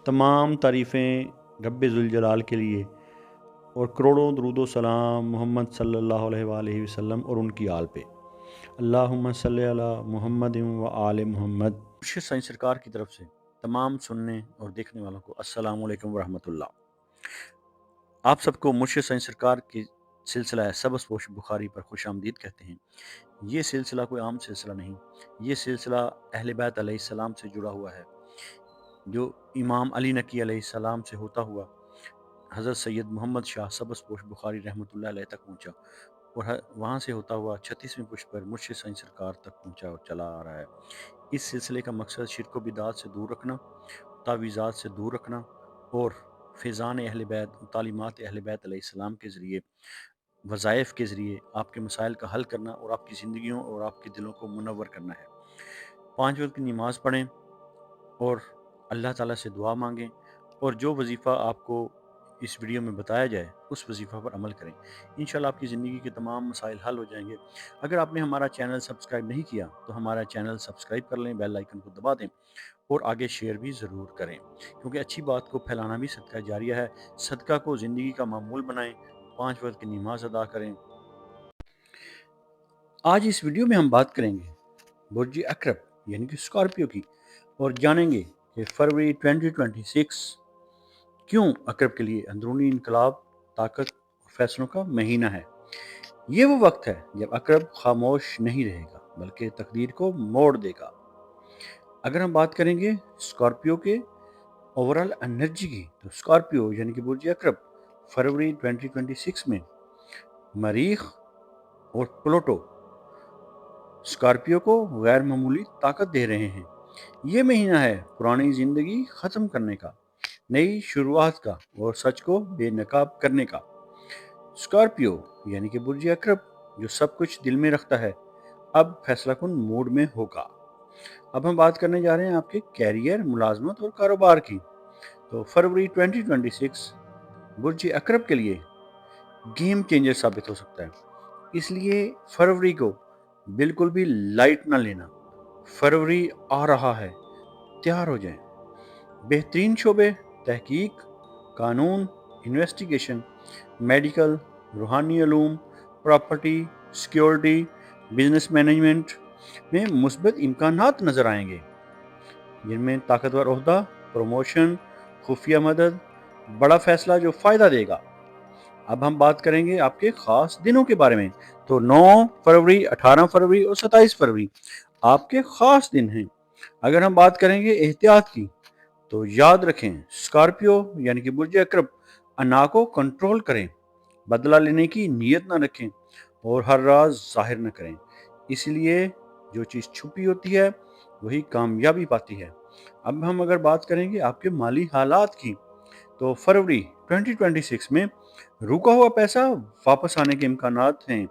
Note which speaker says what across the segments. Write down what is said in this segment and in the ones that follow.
Speaker 1: तमाम तारीफ़ें रब्बे ज़ुल के लिए और करोड़ों दरूद व सलाम मोहम्मद सल्लल्लाहु अलैहि वसल्लम और उनकी आल पे। अल्लाहुम्मा सल्ली अला मुहम्मद व आले मोहम्मद। मुर्शिद साईं सरकार की तरफ से तमाम सुनने और देखने वालों को अस्सलामु अलैकुम व रहमतुल्लाह। आप सबको मुर्शिद साईं सरकार की सिलसिला सबस पोश बुखारी पर खुश आमदीद कहते हैं। ये सिलसिला कोई आम सिलसिला नहीं, ये सिलसिला अहले बैत अलैहिस्सलाम से जुड़ा हुआ है, जो इमाम अली नकी अलैहिस्सलाम से होता हुआ हज़रत सैयद मोहम्मद शाह सबस पोश बुखारी रहमतुल्लाह अलैह तक पहुँचा और वहाँ से होता हुआ 36वें पुष्प पर मुर्शिद साईं सरकार तक पहुँचा और चला आ रहा है। इस सिलसिले का मकसद शिरक व बिदात से दूर रखना, तावीज़ात से दूर रखना और फ़ैज़ान अहले बैत, तालीमात अहले बैत अलैहिस्सलाम के ज़रिए, वज़ाइफ़ के ज़रिए आपके मसाइल का हल करना और आपकी ज़िंदगियों और आपके दिलों को मुनव्वर करना है। 5 वक़्त की नमाज़ पढ़ें और अल्लाह ताला से दुआ मांगें और जो वजीफ़ा आपको इस वीडियो में बताया जाए उस वजीफ़ा पर अमल करें। इंशाल्लाह आपकी ज़िंदगी के तमाम मसाइल हल हो जाएंगे। अगर आपने हमारा चैनल सब्सक्राइब नहीं किया तो हमारा चैनल सब्सक्राइब कर लें, बेल आइकन को दबा दें और आगे शेयर भी ज़रूर करें, क्योंकि अच्छी बात को फैलाना भी सदका जारिया है। सदका को ज़िंदगी का मामूल बनाएं, 5 वक्त की नमाज अदा करें। आज इस वीडियो में हम बात करेंगे बुर्ज अकरब यानी कि स्कॉर्पियो की और जानेंगे कि फरवरी 2026 क्यों अकरब के लिए अंदरूनी इनकलाब, ताकत और फैसलों का महीना है। ये वो वक्त है जब अकरब खामोश नहीं रहेगा बल्कि तकदीर को मोड़ देगा। अगर हम बात करेंगे स्कॉर्पियो के ओवरऑल एनर्जी की, तो स्कॉर्पियो यानी कि बुर्ज अकरब फरवरी 2026 में मरीख और प्लूटो स्कॉर्पियो को गैर मामूली ताकत दे रहे हैं। ये महीना है पुरानी जिंदगी खत्म करने का, नई शुरुआत का और सच को बेनकाब करने का। स्कॉर्पियो यानी कि बुर्ज अकरब जो सब कुछ दिल में रखता है, अब फैसला कुन मूड में होगा। अब हम बात करने जा रहे हैं आपके कैरियर, मुलाजमत और कारोबार की। तो फरवरी 2026 बुर्ज अकरब के लिए गेम चेंजर साबित हो सकता है, इसलिए फरवरी को बिल्कुल भी लाइट ना लेना। फरवरी आ रहा है, तैयार हो जाएं। बेहतरीन शोबे तहकीक, कानून, इन्वेस्टिगेशन, मेडिकल, रूहानी अलूम, प्रॉपर्टी, सिक्योरिटी, बिजनेस मैनेजमेंट में मुस्बत इम्कानात नज़र आएंगे, जिनमें ताकतवर ओहदा, प्रमोशन, खुफिया मदद, बड़ा फैसला जो फ़ायदा देगा। अब हम बात करेंगे आपके ख़ास दिनों के बारे में। तो 9 फरवरी, 18 फरवरी और 27 फरवरी आपके ख़ास दिन हैं। अगर हम बात करेंगे एहतियात की, तो याद रखें स्कॉर्पियो यानी कि बुर्ज अकरब अना को कंट्रोल करें, बदला लेने की नीयत ना रखें और हर राज जाहिर न करें। इसलिए जो चीज़ छुपी होती है वही कामयाबी पाती है। अब हम अगर बात करेंगे आपके माली हालात की, तो फरवरी 2026 में रुका हुआ पैसा वापस आने के इम्कानात हैं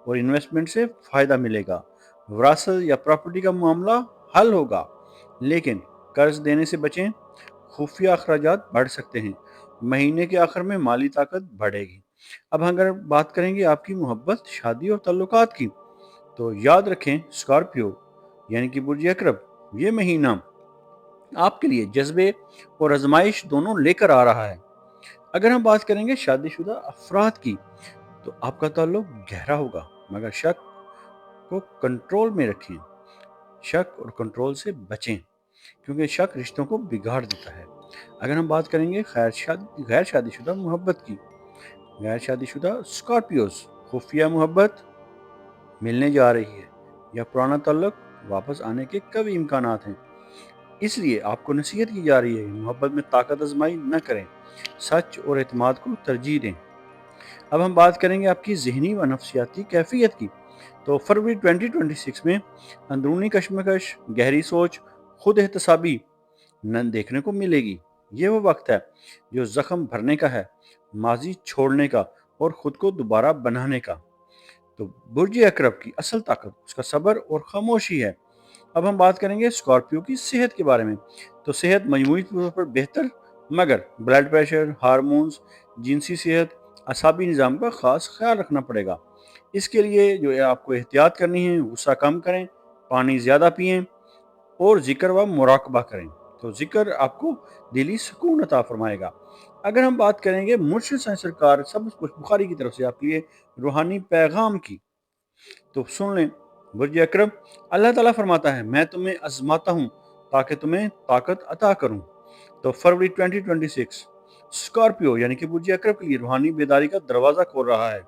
Speaker 1: और इन्वेस्टमेंट से फ़ायदा मिलेगा। विरासत या प्रॉपर्टी का मामला हल होगा, लेकिन कर्ज देने से बचें, खुफिया अखराजात बढ़ सकते हैं। महीने के आखिर में माली ताकत बढ़ेगी। अब अगर बात करेंगे आपकी मोहब्बत, शादी और ताल्लुकात की, तो याद रखें स्कॉर्पियो यानी कि बुर्ज अकरब ये महीना आपके लिए जज्बे और आजमाइश दोनों लेकर आ रहा है। अगर हम बात करेंगे शादीशुदा अफराद की, तो आपका ताल्लुक गहरा होगा, मगर शक को कंट्रोल में रखें। शक और कंट्रोल से बचें, क्योंकि शक रिश्तों को बिगाड़ देता है। अगर हम बात करेंगे गैर शादीशुदा मोहब्बत की, गैर शादीशुदा स्कॉर्पियोज खुफिया मोहब्बत मिलने जा रही है या पुराना ताल्लुक वापस आने के कभी इम्कानात हैं। इसलिए आपको नसीहत की जा रही है मोहब्बत में ताकत आजमाई न करें, सच और एतमाद को तरजीह दें। अब हम बात करेंगे आपकी ज़हनी व नफ्सियाती कैफियत की। तो फरवरी 2026 में अंदरूनी कशमकश, गहरी सोच, खुद एहतसाबी न देखने को मिलेगी। ये वो वक्त है जो ज़ख्म भरने का है, माजी छोड़ने का और ख़ुद को दोबारा बनाने का। तो बुर्ज अकरब की असल ताकत उसका सब्र और खामोशी है। अब हम बात करेंगे स्कॉर्पियो की सेहत के बारे में। तो सेहत मजमूई तौर पर बेहतर, मगर ब्लड प्रेशर, हार्मोन्स, जिनसी सेहत, असाबी निज़ाम का ख़ास ख्याल रखना पड़ेगा। इसके लिए जो है आपको एहतियात करनी है, गुस्सा कम करें, पानी ज़्यादा पिएँ और ज़िक्र व मुराकबा करें। تو ذکر آپ کو دلی سکون عطا فرمائے گا۔ اگر ہم بات کریں گے مرشد سائیں سرکار سب کچھ بخاری کی طرف سے آپ کے لیے روحانی پیغام کی، تو سن لیں۔ برج اکرم، اللہ تعالیٰ فرماتا ہے میں تمہیں آزماتا ہوں تاکہ تمہیں طاقت عطا کروں۔ تو فروری 2026 اسکارپیو یعنی کہ برج اکرم کے لیے روحانی بیداری کا دروازہ کھول رہا ہے۔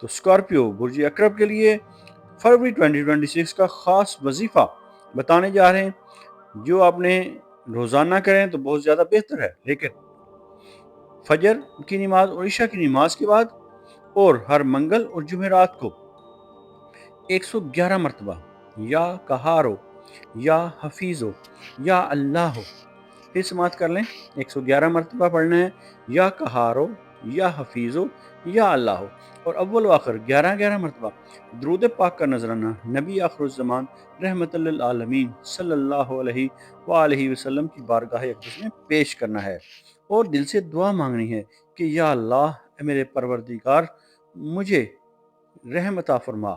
Speaker 1: تو اسکارپیو برج اکرم کے لیے فروری 2026 کا خاص وظیفہ بتانے جا رہے ہیں، جو آپ نے روزانہ کریں تو بہت زیادہ بہتر ہے، لیکن فجر کی نماز اور عشاء کی نماز کے بعد اور ہر منگل اور جمعرات کو 111 مرتبہ یا کہارو یا حفیظو یا اللہ ہو، پھر سماعت کر لیں، 111 مرتبہ پڑھنا ہے، یا کہارو یا حفیظو یا اللہ ہو، اور اول و آخر 11 مرتبہ درود پاک کا نذرانہ نبی آخر الزمان رحمت للعالمین صلی اللہ علیہ وآلہ وسلم کی بارگاہ اقدس میں پیش کرنا ہے، اور دل سے دعا مانگنی ہے کہ یا اللہ اے میرے پروردگار، مجھے رحم عطا فرما،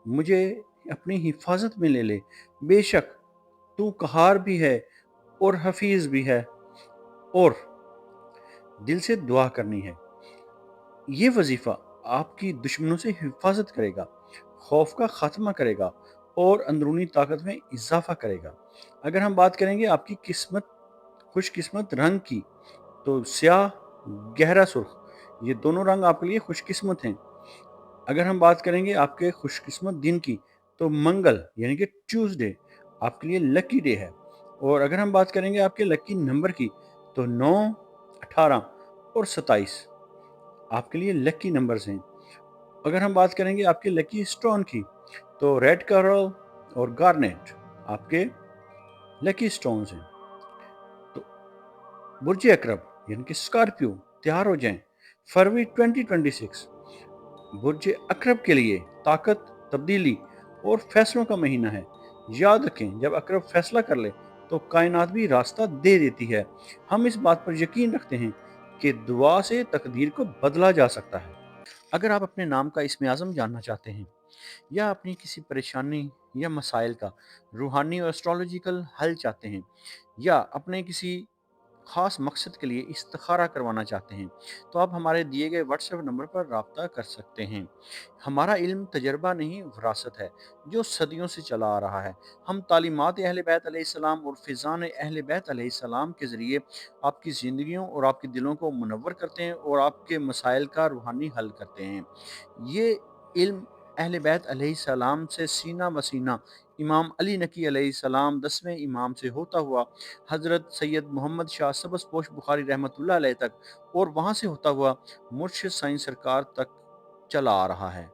Speaker 1: مجھے اپنی حفاظت میں لے لے، بے شک تو قہار بھی ہے اور حفیظ بھی ہے، اور دل سے دعا کرنی ہے۔ یہ وظیفہ آپ کی دشمنوں سے حفاظت کرے گا، خوف کا خاتمہ کرے گا اور اندرونی طاقت میں اضافہ کرے گا۔ اگر ہم بات کریں گے آپ کی قسمت، خوش قسمت رنگ کی، تو سیاہ، گہرا سرخ، یہ دونوں رنگ آپ کے لیے خوش قسمت ہیں۔ اگر ہم بات کریں گے آپ کے خوش قسمت دن کی، تو منگل یعنی کہ ٹیوزڈے آپ کے لیے لکی ڈے ہے، اور اگر ہم بات کریں گے آپ کے لکی نمبر کی، تو 9، 18 اور 27 آپ کے لیے لکی نمبرز ہیں۔ اگر ہم بات کریں گے آپ کے لکی سٹون کی، تو ریڈ کورل اور گارنیٹ آپ کے لکی سٹونز ہیں۔ تو برج اکرب یعنی کہ اسکارپیو تیار ہو جائیں، فروری 2026 برج اکرب کے لیے طاقت، تبدیلی اور فیصلوں کا مہینہ ہے۔ یاد رکھیں جب اکرب فیصلہ کر لے تو کائنات بھی راستہ دے دیتی ہے۔ ہم اس بات پر یقین رکھتے ہیں کہ دعا سے تقدیر کو بدلا جا سکتا ہے۔ اگر آپ اپنے نام کا اسم اعظم جاننا چاہتے ہیں، یا اپنی کسی پریشانی یا مسائل کا روحانی اور اسٹرالوجیکل حل چاہتے ہیں، یا اپنے کسی خاص مقصد کے لیے استخارہ کروانا چاہتے ہیں، تو آپ ہمارے دیے گئے واٹس ایپ نمبر پر رابطہ کر سکتے ہیں۔ ہمارا علم تجربہ نہیں، وراثت ہے جو صدیوں سے چلا آ رہا ہے۔ ہم تعلیمات اہل بیت علیہ السلام اور فیضان اہل بیت علیہ السلام کے ذریعے آپ کی زندگیوں اور آپ کے دلوں کو منور کرتے ہیں اور آپ کے مسائل کا روحانی حل کرتے ہیں۔ یہ علم اہل بیت علیہ السلام سے سینہ بسینہ امام علی نقی علیہ السلام 10ویں امام سے ہوتا ہوا حضرت سید محمد شاہ سبز پوش بخاری رحمۃ اللہ علیہ تک، اور وہاں سے ہوتا ہوا مرشد سائیں سرکار تک چلا آ رہا ہے۔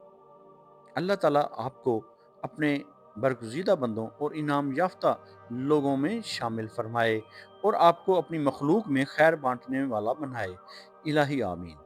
Speaker 1: اللہ تعالیٰ آپ کو اپنے برگزیدہ بندوں اور انعام یافتہ لوگوں میں شامل فرمائے، اور آپ کو اپنی مخلوق میں خیر بانٹنے والا بنائے۔ الہی آمین۔